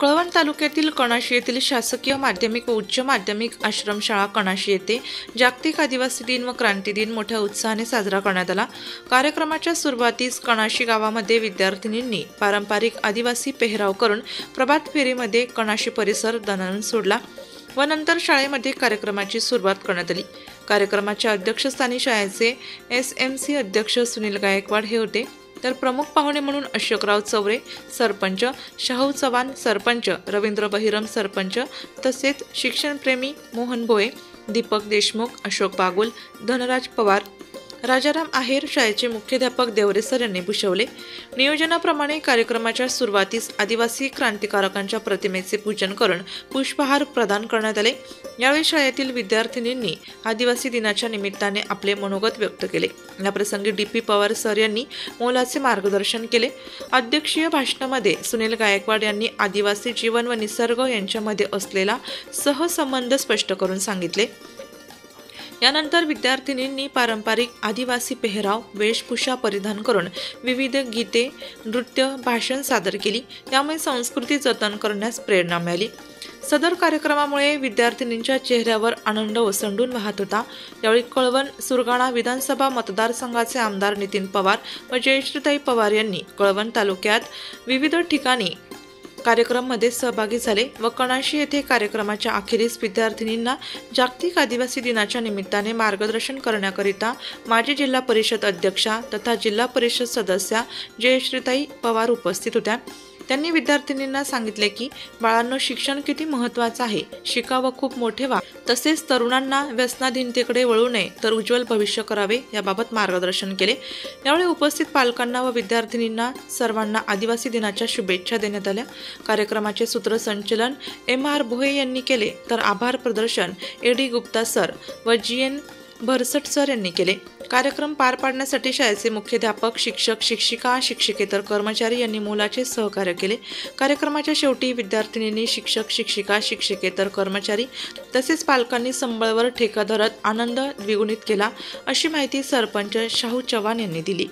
कळवण तालुक्यातील कणाशी येथील शासकीय माध्यमिक व उच्च माध्यमिक आश्रमशाळा कणाशी येथे जागतिक आदिवासी दिन व क्रांती दिन मोठ्या उत्साहाने साजरा करण्यात आला। कार्यक्रमाच्या सुरुवातीस कणाशी गावामध्ये विद्यार्थिनींनी पारंपरिक आदिवासी पेहराव करून प्रभात फेरीमध्ये कणाशी परिसर दणाणून सोडला व नंतर शाळेमध्ये कार्यक्रमाची सुरुवात करण्यात आली। कार्यक्रमाच्या अध्यक्षस्थानी शाळेचे SMC अध्यक्ष सुनील गायकवाड हे होते, तर प्रमुख पाहुणे म्हणून अशोकराव चौरे सरपंच, शाहू चव्हाण सरपंच, रवींद्र बहिरम सरपंच तसेच शिक्षणप्रेमी मोहन भोये, दीपक देशमुख, अशोक बागुल, धनराज पवार, राजाराम आहेर, शाळेचे मुख्याध्यापक देवरे सर यांनी भूषवले। नियोजनाप्रमाणे कार्यक्रमाच्या सुरुवातीस आदिवासी क्रांतिकारकांच्या प्रतिमेचे पूजन करून पुष्पहार प्रदान करण्यात आले। यावेळी शाळेतील विद्यार्थिनींनी आदिवासी दिनाच्या निमित्ताने आपले मनोगत व्यक्त केले। या प्रसंगी DP पवार सर यांनी मोलाचे मार्गदर्शन केले। अध्यक्षीय भाषणामध्ये सुनील गायकवाड यांनी आदिवासी जीवन व निसर्ग यांच्यामध्ये असलेला सहसंबंध स्पष्ट करून सांगितले। यानंतर विद्यार्थिनींनी पारंपरिक आदिवासी पेहराव वेशभूषा परिधान करून विविध गीते, नृत्य, भाषण सादर केली। त्यामुळे संस्कृती जतन करण्यास प्रेरणा मिळाली। सदर कार्यक्रमामुळे विद्यार्थिनींच्या चेहऱ्यावर आनंद ओसंडून वाहत होता। यावेळी कळवण सुरगाणा विधानसभा मतदारसंघाचे आमदार नितीन पवार व जयश्रीताई पवार यांनी कळवण तालुक्यात विविध ठिकाणी कार्यक्रमामध्ये सहभागी झाले व कणाशी येथे कार्यक्रमाच्या अखेरीस विद्यार्थिनींना जागतिक आदिवासी दिनाच्या निमित्ताने मार्गदर्शन करण्याकरिता माजी जिल्हा परिषद अध्यक्षा तथा जिल्हा परिषद सदस्या जयश्रीताई पवार उपस्थित होत्या। त्यांनी विद्यार्थिनींना सांगितले की बाळांनो, शिक्षण किती महत्त्वाचे आहे, शिका व खूप मोठे व्हा, तसेच तरुणांना व्यसनाधीनतेकडे वळू नये तर उज्ज्वल भविष्य करावे याबाबत मार्गदर्शन केले। यावेळी उपस्थित पालकांना व विद्यार्थिनींना सर्वांना आदिवासी दिनाच्या शुभेच्छा देण्यात आल्या। कार्यक्रमाचे सूत्रसंचालन MR भोये यांनी केले, तर आभार प्रदर्शन AD गुप्ता सर व GN भरसट सर यांनी केले। कार्यक्रम पार पाडण्यासाठी शाळेचे मुख्याध्यापक, शिक्षक, शिक्षिका, शिक्षकेतर कर्मचारी यांनी मोलाचे सहकार्य केले। कार्यक्रमाच्या शेवटी विद्यार्थिनींनी शिक्षक, शिक्षिका, शिक्षकेतर कर्मचारी तसेच पालकांनी संबळवर ठेका धरत आनंद द्विगुणित केला, अशी माहिती सरपंच शाहू चव्हाण यांनी दिली।